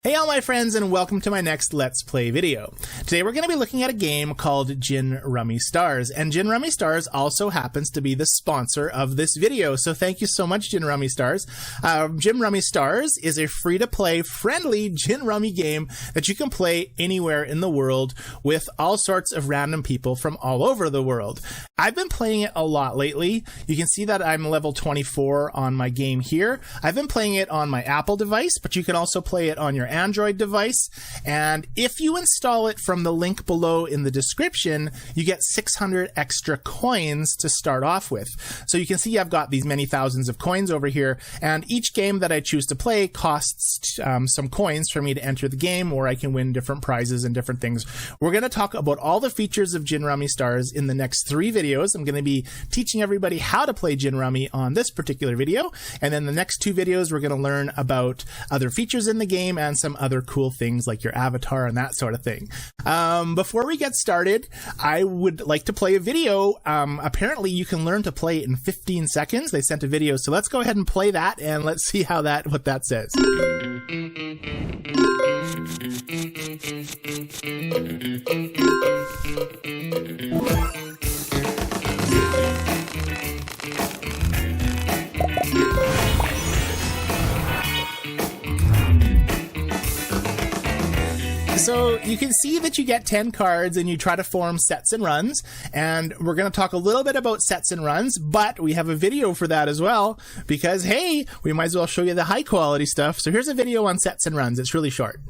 Hey all my friends, and welcome to my next Let's Play video. Today we're going to be looking at a game called Gin Rummy Stars, and Gin Rummy Stars also happens to be the sponsor of this video, so thank you so much, Gin Rummy Stars. Gin Rummy Stars is a free-to-play, friendly gin rummy game that you can play anywhere in the world with all sorts of random people from all over the world. I've been playing it a lot lately. You can see that I'm level 24 on my game here. I've been playing it on my Apple device, but you can also play it on your Android device, and if you install it from the link below in the description, you get 600 extra coins to start off with. So you can see I've got these many thousands of coins over here, and each game that I choose to play costs some coins for me to enter the game, or I can win different prizes and different things. We're going to talk about all the features of Gin Rummy Stars in the next 3 videos. I'm going to be teaching everybody how to play Gin Rummy on this particular video, and then the next 2 videos we're going to learn about other features in the game and some other cool things like your avatar and that sort of thing. Before we get started, I would like to play a video. Apparently you can learn to play it in 15 seconds. They sent a video, so let's go ahead and play that and let's see how what that says. So you can see that you get 10 cards and you try to form sets and runs, and we're going to talk a little bit about sets and runs, but we have a video for that as well because, hey, we might as well show you the high quality stuff. So here's a video on sets and runs. It's really short.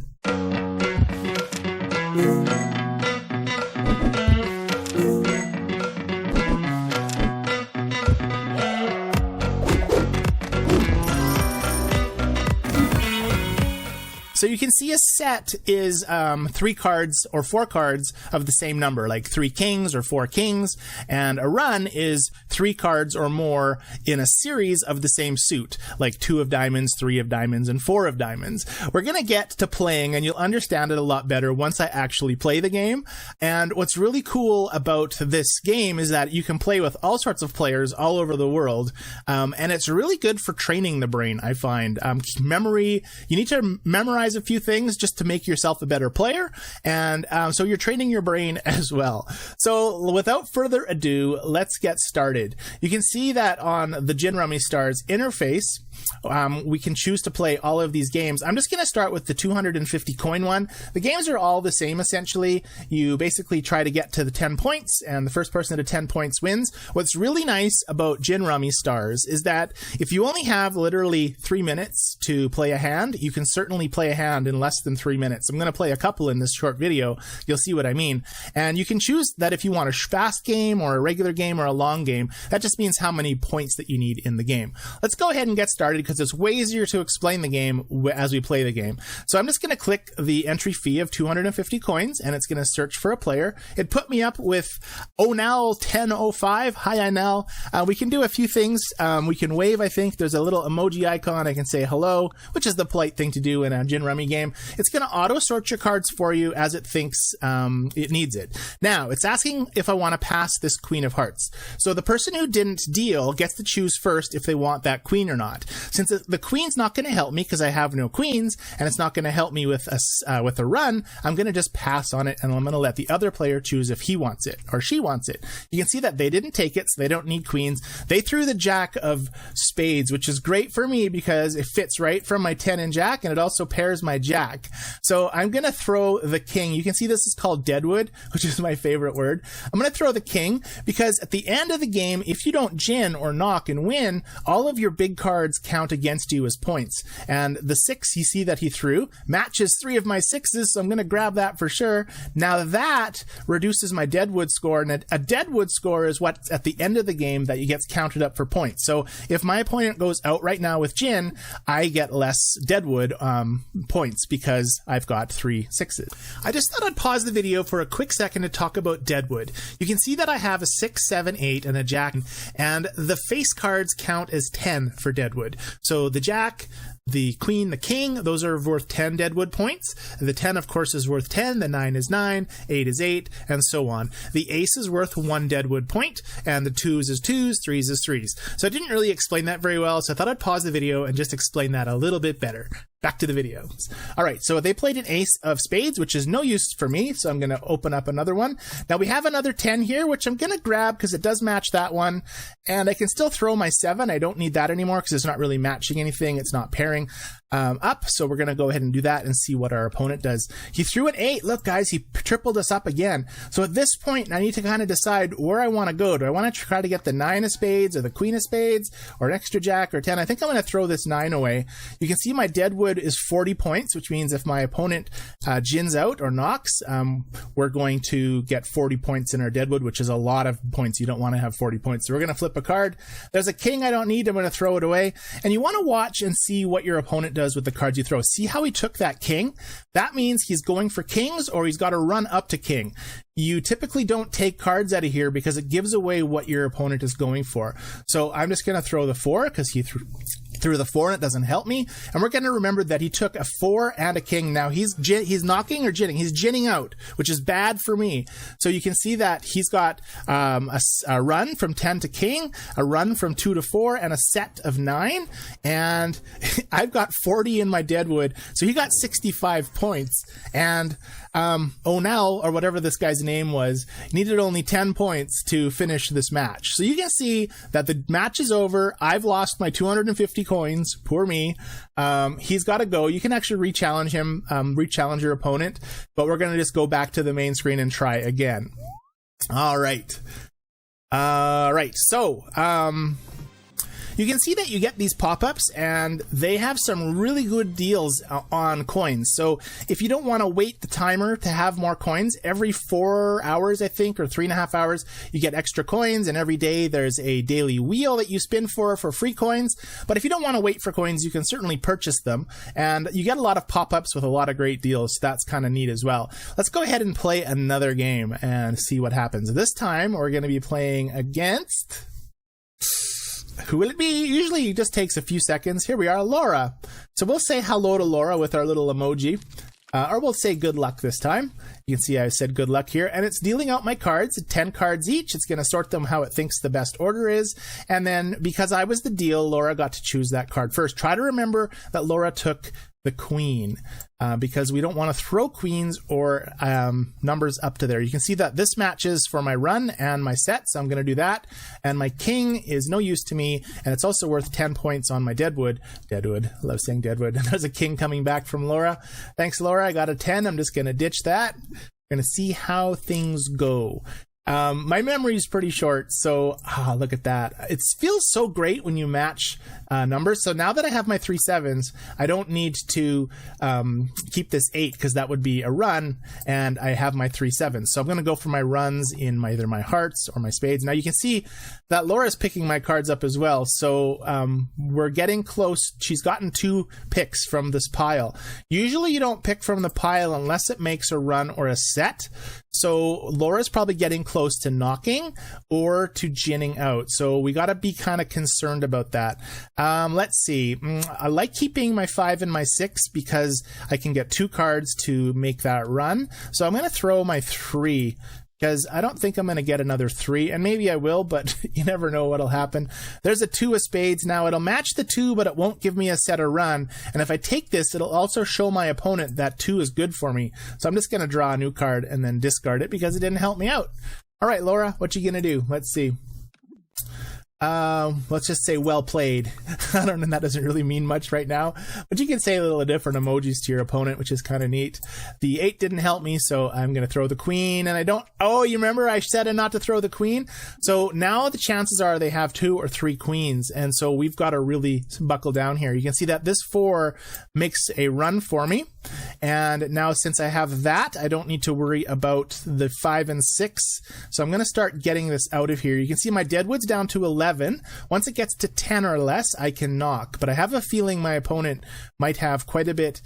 So you can see a set is 3 cards or 4 cards of the same number, like 3 kings or 4 kings, and a run is 3 cards or more in a series of the same suit, like 2 of diamonds, 3 of diamonds, and 4 of diamonds. We're going to get to playing, and you'll understand it a lot better once I actually play the game. And what's really cool about this game is that you can play with all sorts of players all over the world, and it's really good for training the brain, I find. Memory, you need to memorize a few things just to make yourself a better player, and so you're training your brain as well. So without further ado, let's get started. You can see that on the Gin Rummy Stars interface, we can choose to play all of these games. I'm just going to start with the 250 coin one. The games are all the same essentially. You basically try to get to the 10 points, and the first person to 10 points wins. What's really nice about Gin Rummy Stars is that if you only have literally 3 minutes to play a hand, you can certainly play a hand in less than 3 minutes. I'm going to play a couple in this short video. You'll see what I mean. And you can choose that if you want a fast game or a regular game or a long game. That just means how many points that you need in the game. Let's go ahead and get started because it's way easier to explain the game as we play the game. So I'm just going to click the entry fee of 250 coins, and it's going to search for a player. It put me up with Onel1005. Hi, Onel. We can do a few things. We can wave, I think. There's a little emoji icon. I can say hello, which is the polite thing to do in a Gin Rummy game. It's going to auto sort your cards for you as it thinks it needs it. Now, it's asking if I want to pass this Queen of Hearts. So the person who didn't deal gets to choose first if they want that queen or not. Since the queen's not going to help me because I have no queens, and it's not going to help me with a run, I'm going to just pass on it, and I'm going to let the other player choose if he wants it or she wants it. You can see that they didn't take it, so they don't need queens. They threw the Jack of Spades, which is great for me because it fits right from my 10 and Jack, and it also pairs my Jack. So I'm going to throw the king. You can see this is called Deadwood, which is my favorite word. I'm going to throw the king because at the end of the game, if you don't gin or knock and win, all of your big cards count against you as points. And the 6 you see that he threw matches 3 of my 6s, so I'm going to grab that for sure. Now that reduces my Deadwood score, and a Deadwood score is what's at the end of the game that gets counted up for points. So if my opponent goes out right now with gin, I get less Deadwood points because I've got 3 6s. I just thought I'd pause the video for a quick second to talk about Deadwood. You can see that I have a 6, 7, 8, and a Jack, and the face cards count as 10 for Deadwood. So the Jack, the Queen, the King, those are worth 10 Deadwood points. The 10, of course, is worth 10. The 9 is 9. 8 is 8, and so on. The Ace is worth 1 Deadwood point, and the 2s is 2s, 3s is 3s. So I didn't really explain that very well, so I thought I'd pause the video and just explain that a little bit better. back to the videos. All right, so they played an ace of spades, which is no use for me, so I'm going to open up another one. Now we have another 10 here, which I'm going to grab because it does match that one, and I can still throw my 7. I don't need that anymore because it's not really matching anything. It's not pairing up, so we're going to go ahead and do that and see what our opponent does. He threw an 8. Look, guys, he tripled us up again. So at this point, I need to kind of decide where I want to go. Do I want to try to get the 9 of spades or the queen of spades or an extra jack or 10? I think I'm going to throw this 9 away. You can see my deadwood is 40 points, which means if my opponent gins out or knocks, we're going to get 40 points in our deadwood, which is a lot of points. You don't want to have 40 points. So we're going to flip a card. There's a king I don't need. I'm going to throw it away. And you want to watch and see what your opponent does with the cards you throw. See how he took that king? That means he's going for kings or he's got to run up to king. You typically don't take cards out of here because it gives away what your opponent is going for. So I'm just going to throw the 4 because he threw the 4 and it doesn't help me. And we're going to remember that he took a 4 and a king. Now he's knocking or ginning. He's ginning out, which is bad for me. So you can see that he's got a run from 10 to king, a run from 2 to 4, and a set of 9. And I've got 40 in my deadwood. So he got 65 points. And O'Nell, or whatever this guy's name was, needed only 10 points to finish this match. So you can see that the match is over. I've lost my 250 coins. Poor me. He's got to go. You can actually re-challenge him, re-challenge your opponent, but we're going to just go back to the main screen and try again. All right. So, you can see that you get these pop-ups and they have some really good deals on coins. So if you don't want to wait the timer to have more coins, every 4 hours, I think, or 3.5 hours, you get extra coins. And every day there's a daily wheel that you spin for free coins. But if you don't want to wait for coins, you can certainly purchase them. And you get a lot of pop-ups with a lot of great deals. So that's kind of neat as well. Let's go ahead and play another game and see what happens. This time we're going to be playing against... Who will it be? Usually it just takes a few seconds. Here we are, Laura. So we'll say hello to Laura with our little emoji. Or we'll say good luck this time. You can see I said good luck here. And it's dealing out my cards, 10 cards each. It's going to sort them how it thinks the best order is. And then because I was the deal, Laura got to choose that card first. Try to remember that Laura took the queen because we don't want to throw queens or numbers up to there. You can see that this matches for my run and my set, so I'm going to do that. And my king is no use to me, and it's also worth 10 points on my deadwood. Deadwood, I love saying deadwood. And there's a king coming back from Laura. Thanks, Laura. I got a 10. I'm just going to ditch that. Going to see how things go. My memory is pretty short, so look at that. It feels so great when you match numbers. So now that I have my 3 7s, I don't need to keep this 8 because that would be a run, and I have my 3 7s. So I'm going to go for my runs in either my hearts or my spades. Now you can see that Laura's picking my cards up as well. So we're getting close. She's gotten 2 picks from this pile. Usually you don't pick from the pile unless it makes a run or a set. So Laura's probably getting close to knocking or to ginning out. So we got to be kind of concerned about that. Let's see. I like keeping my 5 and my 6 because I can get 2 cards to make that run. So I'm going to throw my 3 because I don't think I'm going to get another 3, and maybe I will, but you never know what'll happen. There's a 2 of spades. Now it'll match the 2, but it won't give me a set or run. And if I take this, it'll also show my opponent that 2 is good for me. So I'm just going to draw a new card and then discard it because it didn't help me out. All right, Laura, what you going to do? Let's see. Let's just say well played. I don't know, that doesn't really mean much right now, but you can say a little different emojis to your opponent, which is kind of neat. The 8 didn't help me, so I'm going to throw the queen, and I don't... Oh, you remember I said not to throw the queen? So now the chances are they have 2 or 3 queens, and so we've got to really buckle down here. You can see that this 4 makes a run for me, and now since I have that, I don't need to worry about the 5 and 6, so I'm going to start getting this out of here. You can see my deadwood's down to 11. Once it gets to 10 or less, I can knock, but I have a feeling my opponent might have quite a bit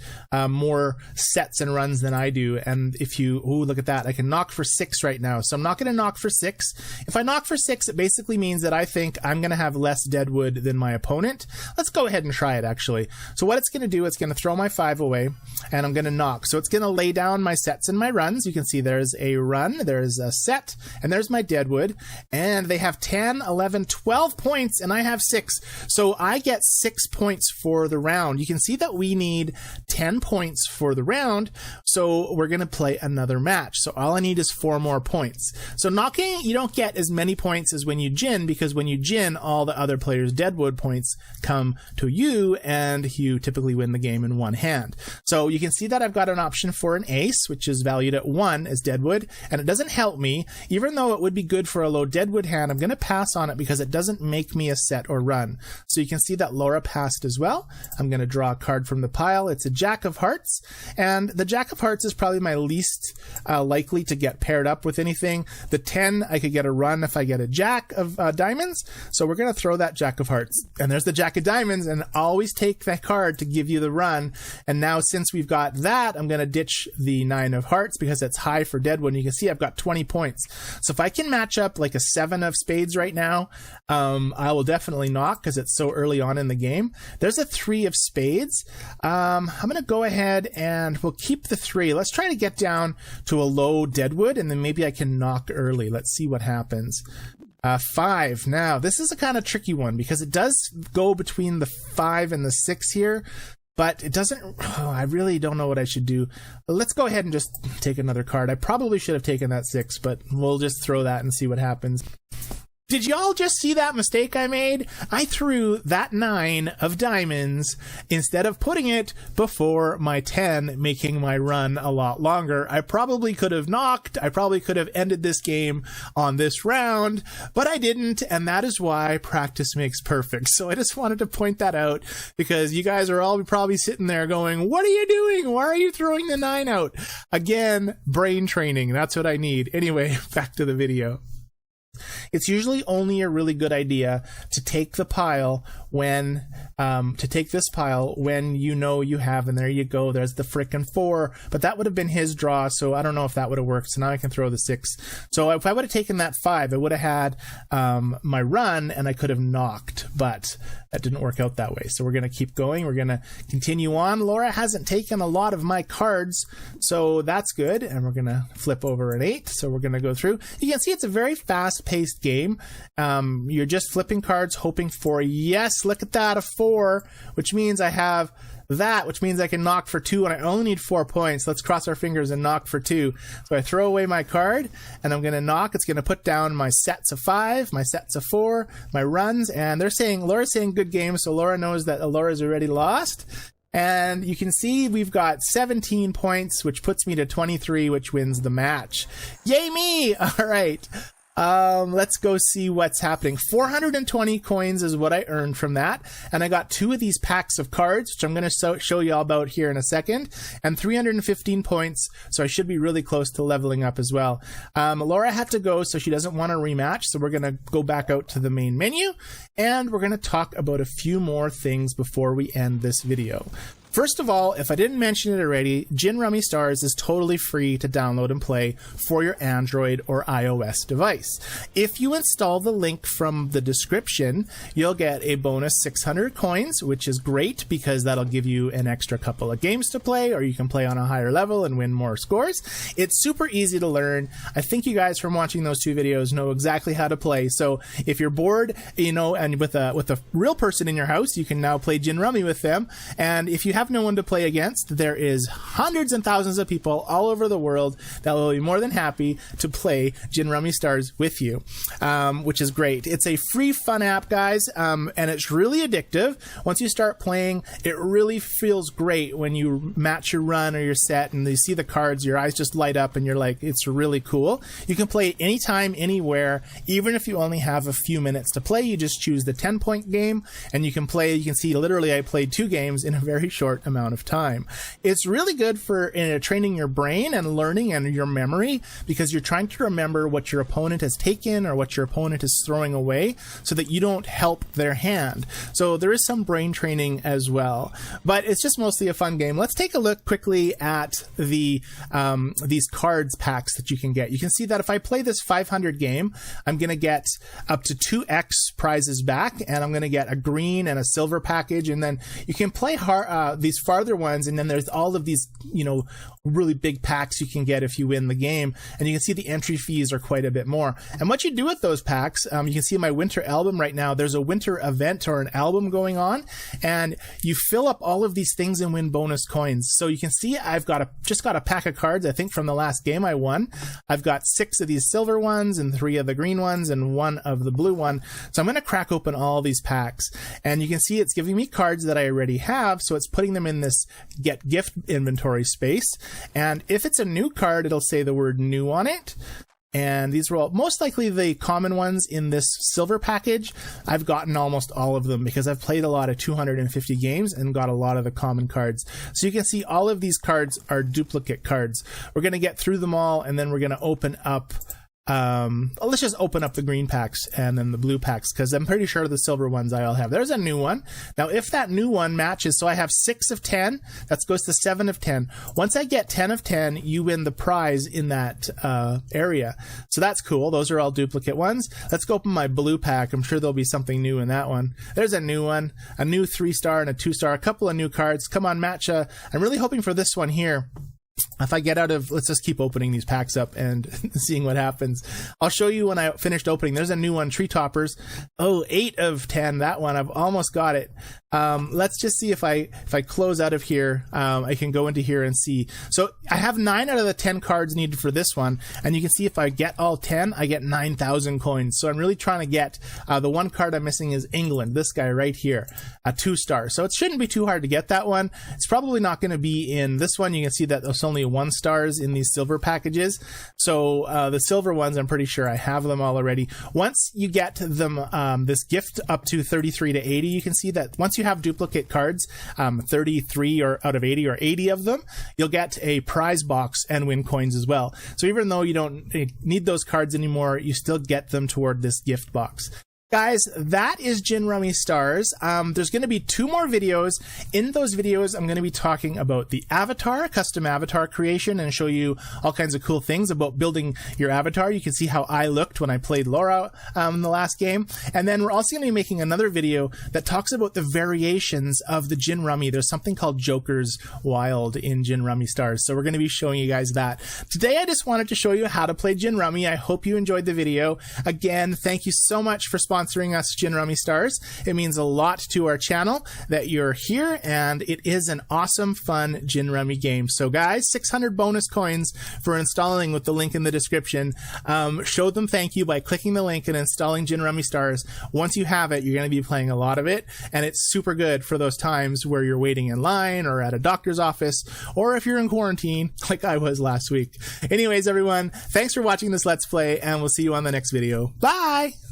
more sets and runs than I do. And if you, look at that, I can knock for 6 right now. So I'm not going to knock for 6. If I knock for 6, it basically means that I think I'm going to have less deadwood than my opponent. Let's go ahead and try it, actually. So what it's going to do, it's going to throw my 5 away, and I'm going going to knock. So it's going to lay down my sets and my runs. You can see there's a run, there's a set, and there's my deadwood. And they have 10, 11, 12 points, and I have 6. So I get 6 points for the round. You can see that we need 10 points for the round, so we're going to play another match. So all I need is 4 more points. So knocking, you don't get as many points as when you gin, because when you gin, all the other players' deadwood points come to you, and you typically win the game in one hand. So you can see that I've got an option for an ace, which is valued at 1 as deadwood, and it doesn't help me. Even though it would be good for a low deadwood hand, I'm going to pass on it because it doesn't make me a set or run. So you can see that Laura passed as well. I'm going to draw a card from the pile. It's a Jack of Hearts, and the Jack of Hearts is probably my least likely to get paired up with anything. The 10, I could get a run if I get a Jack of Diamonds, so we're going to throw that Jack of Hearts. And there's the Jack of Diamonds, and always take that card to give you the run. And now since we've got that, I'm going to ditch the 9 of Hearts because it's high for deadwood. And you can see I've got 20 points. So if I can match up like a 7 of spades right now, I will definitely knock because it's so early on in the game. There's a 3 of spades. I'm going to go ahead and we'll keep the 3. Let's try to get down to a low deadwood, and then maybe I can knock early. Let's see what happens. 5. Now, this is a kind of tricky one because it does go between the 5 and the 6 here, but it doesn't... Oh, I really don't know what I should do. Let's go ahead and just take another card. I probably should have taken that 6, but we'll just throw that and see what happens. Did y'all just see that mistake I made? I threw that 9 of diamonds instead of putting it before my 10, making my run a lot longer. I probably could have knocked. I probably could have ended this game on this round, but I didn't, and that is why practice makes perfect. So I just wanted to point that out because you guys are all probably sitting there going, what are you doing? Why are you throwing the 9 out? Again, brain training. That's what I need. Anyway, back to the video. It's usually only a really good idea to take the pile when, this pile when you know you have, and there you go, there's the frickin' 4, but that would have been his draw, so I don't know if that would have worked, so now I can throw the 6. So if I would have taken that 5, I would have had my run, and I could have knocked, but that didn't work out that way. So we're going to keep going, we're going to continue on. Laura hasn't taken a lot of my cards, so that's good, and we're going to flip over an 8, so we're going to go through. You can see it's a very fast-paced game. You're just flipping cards, hoping for, yes, look at that, a 4, which means I have that, which means I can knock for 2, and I only need 4 points. Let's cross our fingers and knock for 2. So I throw away my card, and I'm going to knock. It's going to put down my sets of 5, my sets of 4, my runs, and Laura's saying good game, so Laura knows that Laura's already lost. And you can see we've got 17 points, which puts me to 23, which wins the match. Yay me! All right. Let's go see what's happening. 420 coins is what I earned from that, and I got 2 of these packs of cards, which I'm going to show you all about here in a second, and 315 points, so I should be really close to leveling up as well. Laura had to go, so she doesn't want a rematch, so we're going to go back out to the main menu, and we're going to talk about a few more things before we end this video. First of all, if I didn't mention it already, Gin Rummy Stars is totally free to download and play for your Android or iOS device. If you install the link from the description, you'll get a bonus 600 coins, which is great because that'll give you an extra couple of games to play, or you can play on a higher level and win more scores. It's super easy to learn. I think you guys from watching those 2 videos know exactly how to play. So if you're bored, and with a real person in your house, you can now play Gin Rummy with them. And if you have no one to play against, there is hundreds and thousands of people all over the world that will be more than happy to play Gin Rummy Stars with you, which is great. It's a free fun app, guys, and it's really addictive. Once you start playing, it really feels great when you match your run or your set and you see the cards, your eyes just light up and you're like, it's really cool. You can play anytime, anywhere, even if you only have a few minutes to play. You just choose the 10-point game and you can play. You can see literally I played 2 games in a very short amount of time. It's really good for training your brain and learning and your memory, because you're trying to remember what your opponent has taken or what your opponent is throwing away so that you don't help their hand. So there is some brain training as well, but it's just mostly a fun game. Let's take a look quickly at the these cards packs that you can get. You can see that if I play this 500 game, I'm going to get up to 2x prizes back, and I'm going to get a green and a silver package, and then you can play these farther ones, and then there's all of these, really big packs you can get if you win the game. And you can see the entry fees are quite a bit more. And what you do with those packs, you can see my winter album right now, there's a winter event or an album going on, and you fill up all of these things and win bonus coins. So you can see I've just got a pack of cards, I think from the last game I won. I've got 6 of these silver ones and 3 of the green ones and 1 of the blue one. So I'm going to crack open all these packs, and you can see it's giving me cards that I already have. So it's putting them in this get gift inventory space. And if it's a new card, it'll say the word new on it. And these were most likely the common ones in this silver package. I've gotten almost all of them because I've played a lot of 250 games and got a lot of the common cards. So you can see all of these cards are duplicate cards. We're going to get through them all, and then we're going to open up let's just open up the green packs and then the blue packs, because I'm pretty sure the silver ones I all have. There's a new one. Now, if that new one matches, so I have 6 of 10, that goes to 7 of 10. Once I get 10 of 10, you win the prize in that area. So that's cool. Those are all duplicate ones. Let's go open my blue pack. I'm sure there'll be something new in that one. There's a new one, a new 3-star and a 2-star, a couple of new cards. Come on, match. I'm really hoping for this one here. If I get out of, let's just keep opening these packs up and seeing what happens. I'll show you when I finished opening. There's a new one, Tree Toppers. Oh, 8 of 10, that one. I've almost got it. Let's just see if I close out of here, I can go into here and see. So I have 9 out of the 10 cards needed for this one. And you can see if I get all 10, I get 9,000 coins. So I'm really trying to get, the one card I'm missing is England, this guy right here, a 2-star. So it shouldn't be too hard to get that one. It's probably not going to be in this one. You can see that there's only 1-stars in these silver packages. So the silver ones, I'm pretty sure I have them all already. Once you get them, this gift up to 33 to 80, you can see that once you have duplicate cards, 33 or out of 80 or 80 of them, you'll get a prize box and win coins as well. So even though you don't need those cards anymore, you still get them toward this gift box. Guys, that is Gin Rummy Stars. There's going to be 2 more videos. In those videos, I'm going to be talking about the avatar, custom avatar creation, and show you all kinds of cool things about building your avatar. You can see how I looked when I played Laura in the last game. And then we're also going to be making another video that talks about the variations of the Gin Rummy. There's something called Joker's Wild in Gin Rummy Stars. So we're going to be showing you guys that. Today, I just wanted to show you how to play Gin Rummy. I hope you enjoyed the video. Again, thank you so much for sponsoring us, Gin Rummy Stars. It means a lot to our channel that you're here, and it is an awesome, fun Gin Rummy game. So guys, 600 bonus coins for installing with the link in the description. Show them thank you by clicking the link and installing Gin Rummy Stars. Once you have it, you're going to be playing a lot of it, and it's super good for those times where you're waiting in line or at a doctor's office, or if you're in quarantine like I was last week. Anyways, everyone, thanks for watching this Let's Play, and we'll see you on the next video. Bye!